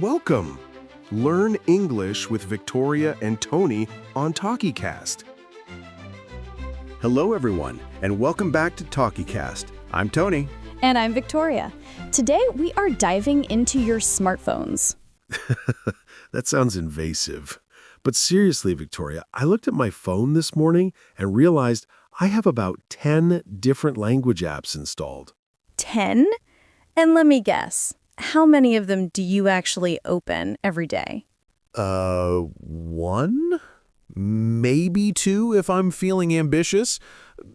Welcome! Learn English with Victoria and Tony on TalkiCast. Hello everyone, and welcome back to TalkiCast. I'm Tony. And I'm Victoria. Today we are diving into your smartphones. That sounds invasive. But seriously, Victoria, I looked at my phone this morning and realized I have about 10 different language apps installed. 10? And let me guess, how many of them do you actually open every day? One? Maybe two if I'm feeling ambitious.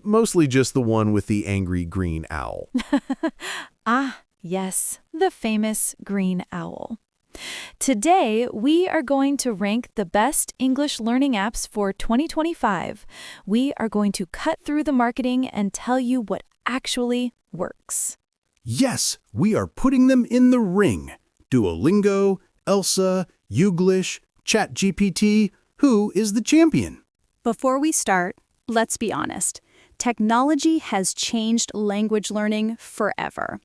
Mostly just the one with the angry green owl. Yes, the famous green owl. Today, we are going to rank the best English learning apps for 2025. We are going to cut through the marketing and tell you what actually works. Yes, we are putting them in the ring. Duolingo, Elsa, YouGlish, ChatGPT. Who is the champion? Before we start, let's be honest. Technology has changed language learning forever.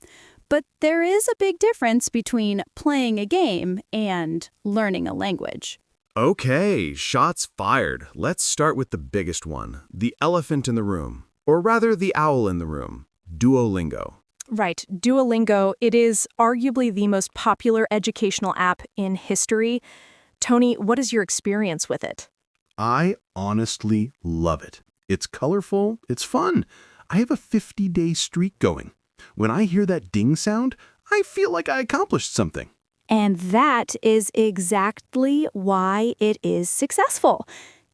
But there is a big difference between playing a game and learning a language. Okay, shots fired. Let's start with the biggest one, the elephant in the room. Or rather, the owl in the room, Duolingo. Right, Duolingo, it is arguably the most popular educational app in history. Tony, what is your experience with it? I honestly love it. It's colorful, it's fun. I have a 50-day streak going. When I hear that ding sound, I feel like I accomplished something. And that is exactly why it is successful.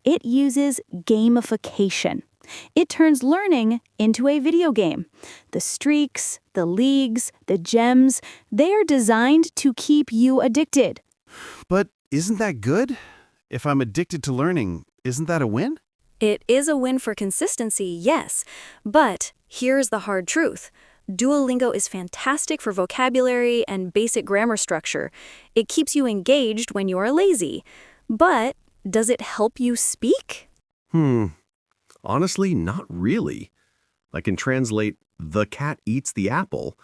It uses gamification. It turns learning into a video game. The streaks, the leagues, the gems, they are designed to keep you addicted. But isn't that good? If I'm addicted to learning, isn't that a win? It is a win for consistency, yes. But here's the hard truth. Duolingo is fantastic for vocabulary and basic grammar structure. It keeps you engaged when you are lazy. But does it help you speak? Honestly, not really. I can translate, "the cat eats the apple,"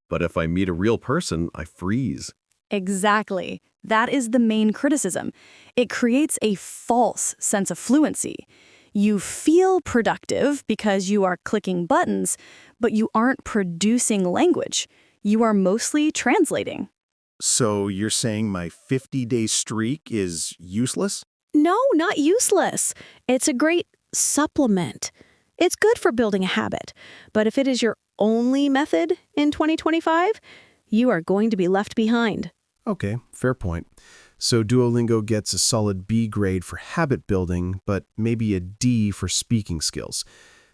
but if I meet a real person, I freeze. Exactly. That is the main criticism. It creates a false sense of fluency. You feel productive because you are clicking buttons, but you aren't producing language. You are mostly translating. So you're saying my 50-day streak is useless? No, not useless. It's a great supplement. It's good for building a habit. But if it is your only method in 2025, you are going to be left behind. Okay, fair point. So Duolingo gets a solid B grade for habit building, but maybe a D for speaking skills.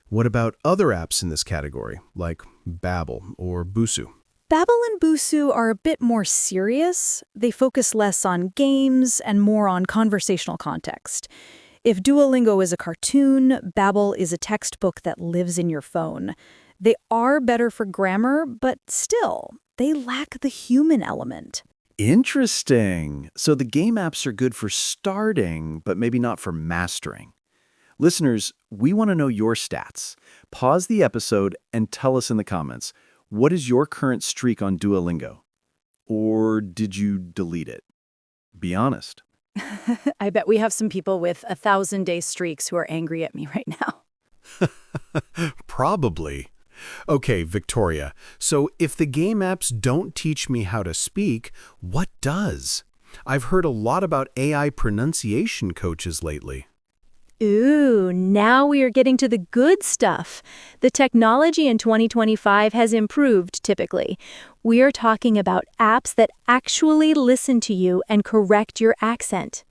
What about other apps in this category, like Babbel or Busuu? Babbel and Busuu are a bit more serious. They focus less on games and more on conversational context. If Duolingo is a cartoon, Babbel is a textbook that lives in your phone. They are better for grammar, but still, they lack the human element. Interesting. So the game apps are good for starting, but maybe not for mastering. Listeners, we want to know your stats. Pause the episode and tell us in the comments, what is your current streak on Duolingo? Or did you delete it? Be honest. I bet we have some people with 1,000-day streaks who are angry at me right now. Probably. Okay, Victoria, so if the game apps don't teach me how to speak, what does? I've heard a lot about AI pronunciation coaches lately. Ooh, now we are getting to the good stuff. The technology in 2025 has improved typically. We are talking about apps that actually listen to you and correct your accent.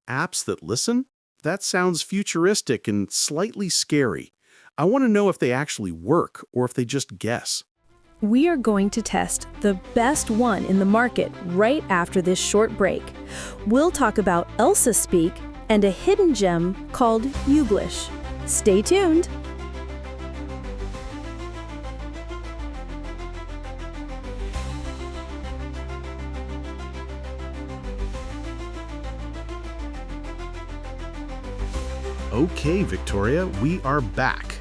Apps that listen? That sounds futuristic and slightly scary. I want to know if they actually work or if they just guess. We are going to test the best one in the market right after this short break. We'll talk about Elsa Speak and a hidden gem called YouGlish. Stay tuned. Okay, Victoria, we are back.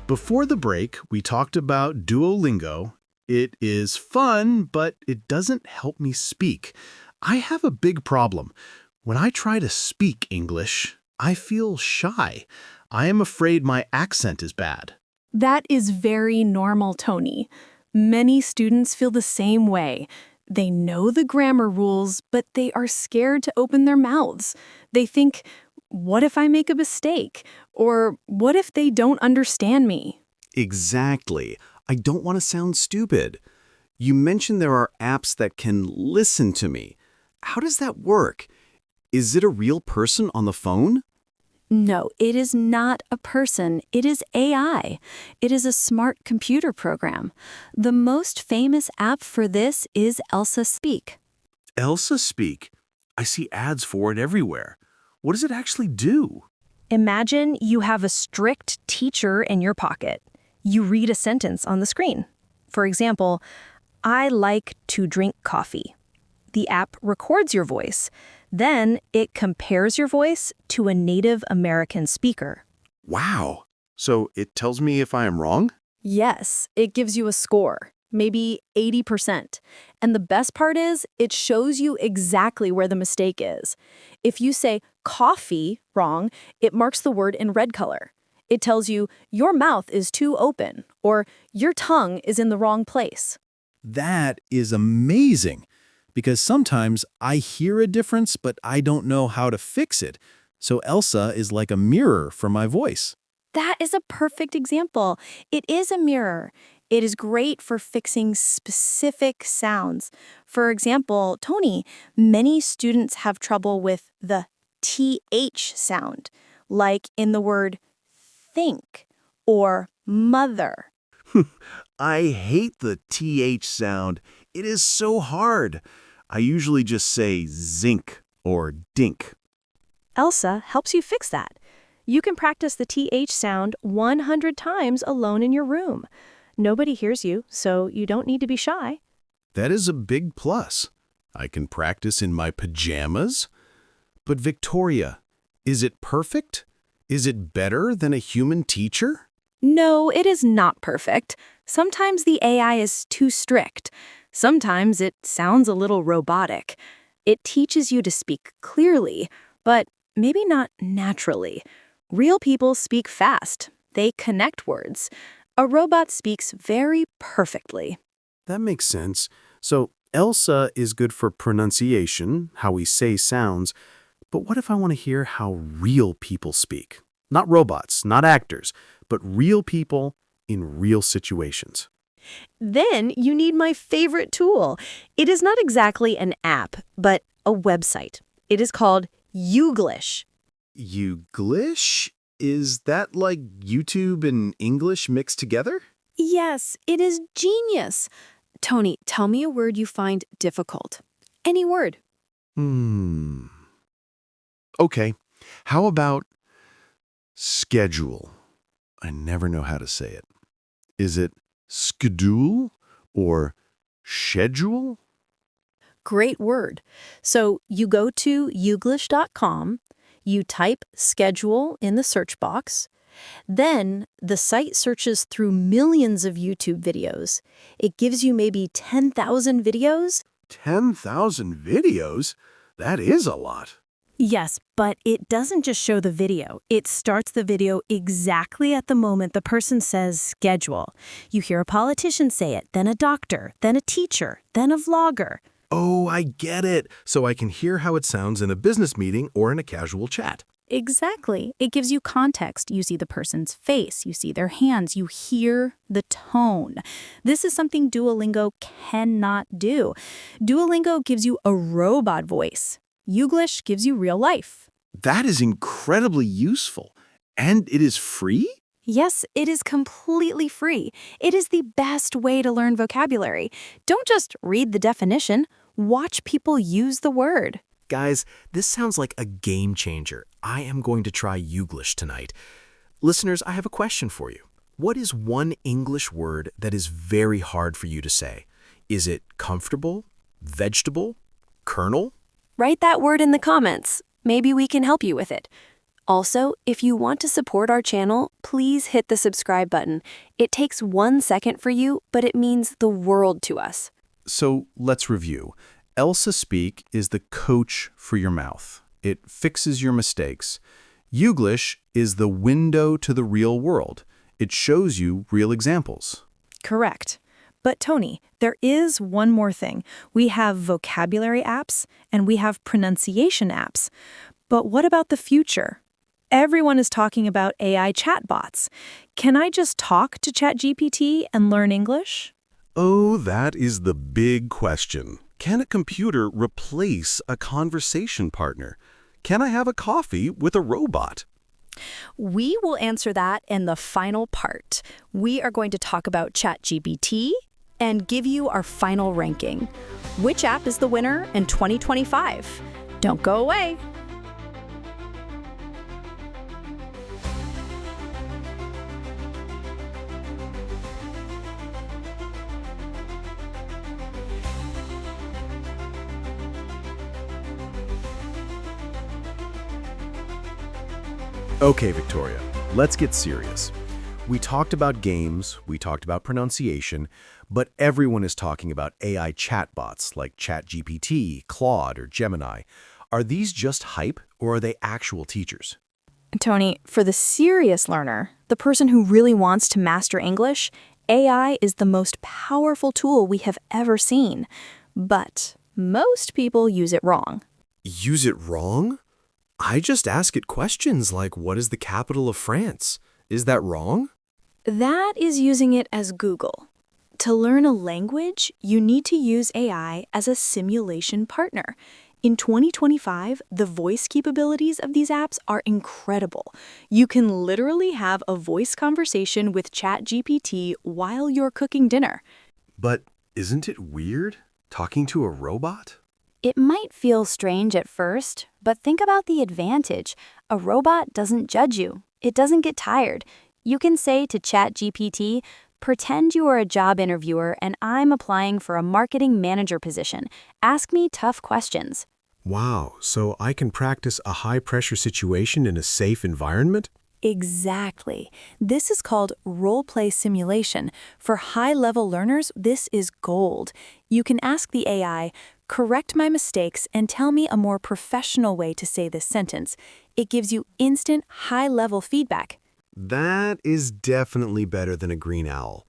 Before the break, we talked about Duolingo. It is fun, but it doesn't help me speak. I have a big problem. When I try to speak English, I feel shy. I am afraid my accent is bad. That is very normal, Tony. Many students feel the same way. They know the grammar rules, but they are scared to open their mouths. They think, what if I make a mistake? Or what if they don't understand me? Exactly. I don't want to sound stupid. You mentioned there are apps that can listen to me. How does that work? Is it a real person on the phone? No, it is not a person. It is AI. It is a smart computer program. The most famous app for this is Elsa Speak. Elsa Speak. I see ads for it everywhere. What does it actually do? Imagine you have a strict teacher in your pocket. You read a sentence on the screen. For example, I like to drink coffee. The app records your voice. Then it compares your voice to a Native American speaker. Wow. So it tells me if I am wrong? Yes, it gives you a score, maybe 80%. And the best part is, it shows you exactly where the mistake is. If you say coffee wrong, it marks the word in red color. It tells you your mouth is too open or your tongue is in the wrong place. That is amazing, because sometimes I hear a difference, but I don't know how to fix it. So Elsa is like a mirror for my voice. That is a perfect example. It is a mirror. It is great for fixing specific sounds. For example, Tony, many students have trouble with the TH sound, like in the word think or mother. I hate the TH sound. It is so hard. I usually just say zinc or dink. Elsa helps you fix that. You can practice the TH sound 100 times alone in your room. Nobody hears you, so you don't need to be shy. That is a big plus. I can practice in my pajamas. But Victoria, is it perfect? Is it better than a human teacher? No, it is not perfect. Sometimes the AI is too strict. Sometimes it sounds a little robotic. It teaches you to speak clearly, but maybe not naturally. Real people speak fast. They connect words. A robot speaks very perfectly. That makes sense. So Elsa is good for pronunciation, how we say sounds. But what if I want to hear how real people speak? Not robots, not actors, but real people in real situations. Then you need my favorite tool. It is not exactly an app, but a website. It is called YouGlish. YouGlish? Is that like YouTube and English mixed together? Yes, it is genius. Tony, tell me a word you find difficult. Any word. Okay, how about schedule? I never know how to say it. Is it schedule or schedule? Great word. So you go to youglish.com, you type schedule in the search box, then the site searches through millions of YouTube videos. It gives you maybe 10,000 videos. 10,000 videos? That is a lot. Yes, but it doesn't just show the video. It starts the video exactly at the moment the person says schedule. You hear a politician say it, then a doctor, then a teacher, then a vlogger. Oh, I get it. So I can hear how it sounds in a business meeting or in a casual chat. Exactly. It gives you context. You see the person's face, you see their hands, you hear the tone. This is something Duolingo cannot do. Duolingo gives you a robot voice. YouGlish gives you real life. That is incredibly useful. And it is free? Yes, it is completely free. It is the best way to learn vocabulary. Don't just read the definition. Watch people use the word. Guys, this sounds like a game changer. I am going to try YouGlish tonight. Listeners, I have a question for you. What is one English word that is very hard for you to say? Is it comfortable, vegetable, kernel? Write that word in the comments. Maybe we can help you with it. Also, if you want to support our channel, please hit the subscribe button. It takes 1 second for you, but it means the world to us. So let's review. Elsa Speak is the coach for your mouth. It fixes your mistakes. YouGlish is the window to the real world. It shows you real examples. Correct. But Tony, there is one more thing. We have vocabulary apps and we have pronunciation apps. But what about the future? Everyone is talking about AI chatbots. Can I just talk to ChatGPT and learn English? Oh, that is the big question. Can a computer replace a conversation partner? Can I have a coffee with a robot? We will answer that in the final part. We are going to talk about ChatGPT and give you our final ranking. Which app is the winner in 2025? Don't go away. Okay, Victoria, let's get serious. We talked about games, we talked about pronunciation, but everyone is talking about AI chatbots like ChatGPT, Claude, or Gemini. Are these just hype, or are they actual teachers? Tony, for the serious learner, the person who really wants to master English, AI is the most powerful tool we have ever seen. But most people use it wrong. Use it wrong? I just ask it questions like, what is the capital of France? Is that wrong? That is using it as Google. To learn a language, you need to use AI as a simulation partner. In 2025, the voice capabilities of these apps are incredible. You can literally have a voice conversation with ChatGPT while you're cooking dinner. But isn't it weird, talking to a robot? It might feel strange at first, but think about the advantage. A robot doesn't judge you. It doesn't get tired. You can say to ChatGPT, pretend you are a job interviewer and I'm applying for a marketing manager position. Ask me tough questions. Wow, so I can practice a high-pressure situation in a safe environment? Exactly. This is called role-play simulation. For high-level learners, this is gold. You can ask the AI, correct my mistakes and tell me a more professional way to say this sentence. It gives you instant, high-level feedback. That is definitely better than a green owl.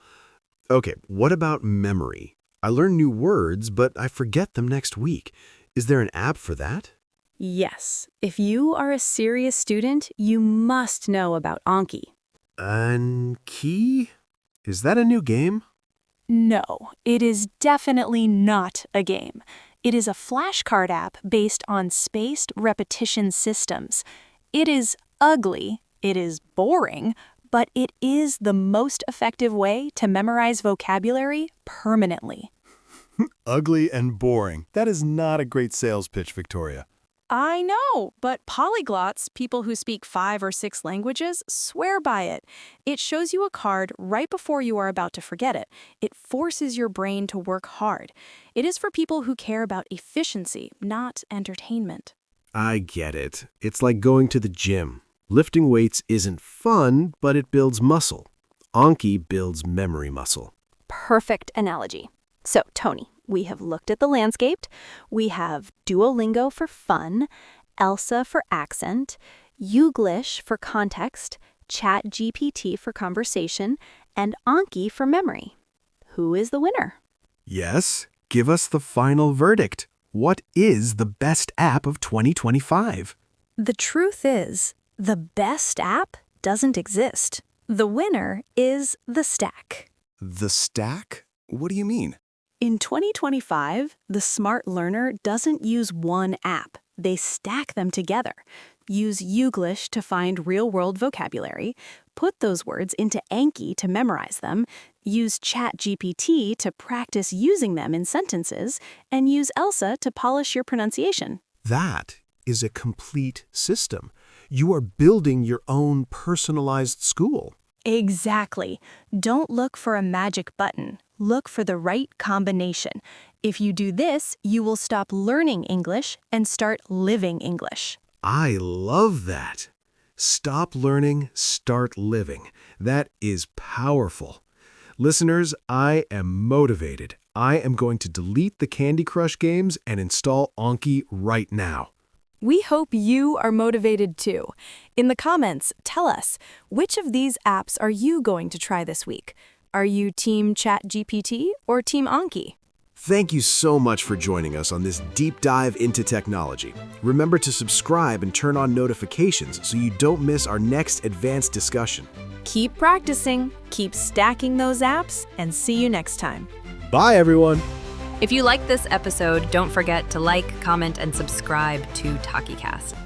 Okay, what about memory? I learn new words, but I forget them next week. Is there an app for that? Yes. If you are a serious student, you must know about Anki. Anki? Is that a new game? No, it is definitely not a game. It is a flashcard app based on spaced repetition systems. It is ugly, it is boring, but it is the most effective way to memorize vocabulary permanently. Ugly and boring. That is not a great sales pitch, Victoria. I know, but polyglots, people who speak 5 or 6 languages, swear by it. It shows you a card right before you are about to forget it. It forces your brain to work hard. It is for people who care about efficiency, not entertainment. I get it. It's like going to the gym. Lifting weights isn't fun, but it builds muscle. Anki builds memory muscle. Perfect analogy. So, Tony, we have looked at the landscape. We have Duolingo for fun, Elsa for accent, YouGlish for context, ChatGPT for conversation, and Anki for memory. Who is the winner? Yes, give us the final verdict. What is the best app of 2025? The truth is, the best app doesn't exist. The winner is the stack. The stack? What do you mean? In 2025, the smart learner doesn't use one app. They stack them together. Use YouGlish to find real-world vocabulary, put those words into Anki to memorize them, use ChatGPT to practice using them in sentences, and use Elsa to polish your pronunciation. That is a complete system. You are building your own personalized school. Exactly. Don't look for a magic button. Look for the right combination. If you do this, you will stop learning English and start living English. I love that. Stop learning, start living. That is powerful. Listeners, I am motivated. I am going to delete the Candy Crush games and install Anki right now. We hope you are motivated too. In the comments, tell us, which of these apps are you going to try this week? Are you Team ChatGPT or Team Anki? Thank you so much for joining us on this deep dive into technology. Remember to subscribe and turn on notifications so you don't miss our next advanced discussion. Keep practicing, keep stacking those apps, and see you next time. Bye, everyone. If you like this episode, don't forget to like, comment, and subscribe to TalkiCast.